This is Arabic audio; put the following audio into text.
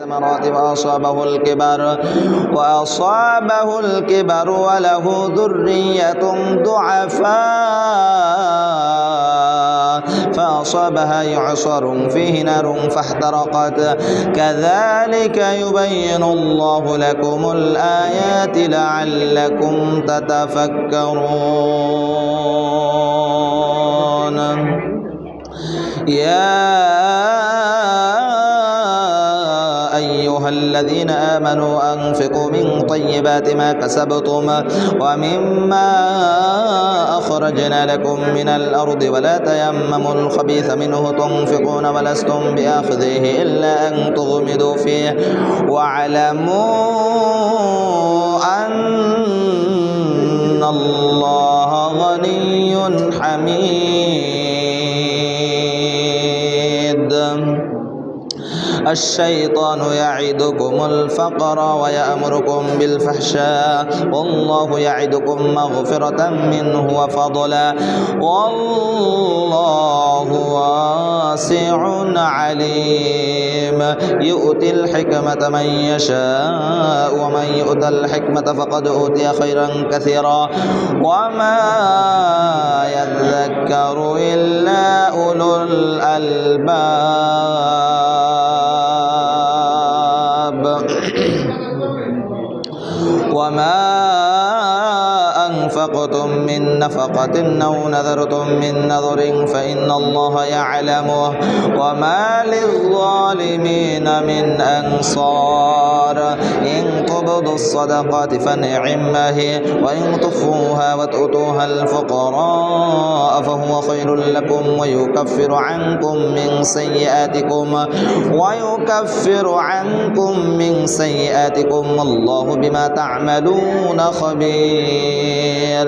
ثمرات وأصابه الكبر وله ذرية ضعفاء فأصابها يعصر فيه نار فاحترقت كذلك يبين الله لكم الآيات لعلكم تتفكرون يا أيها الذين آمنوا أنفقوا من طيبات ما كسبتم ومما أخرجنا لكم من الأرض ولا تيمموا الخبيث منه تنفقون ولستم بآخذيه إلا أن تغمضوا فيه واعلموا أن الله غني حميد الشيطان يعدكم الفقر ويأمركم بالفحشاء والله يعدكم مغفرة منه وفضلا والله واسع عليم يؤتي الحكمة من يشاء ومن يؤت الحكمة فقد أوتي خيرا كثيرا وما يذكر إلا أولو الألباب وما أنفقتم من نفقة أو نذرتم من نذر فإن الله يعلمه وما للظالمين من أنصار إن تبدوا الصدقات فنعما هي وإن تخفوها وتؤتوها الفقراء فهو خير لكم ويكفر عنكم من سيئاتكم والله بما تعملون خبير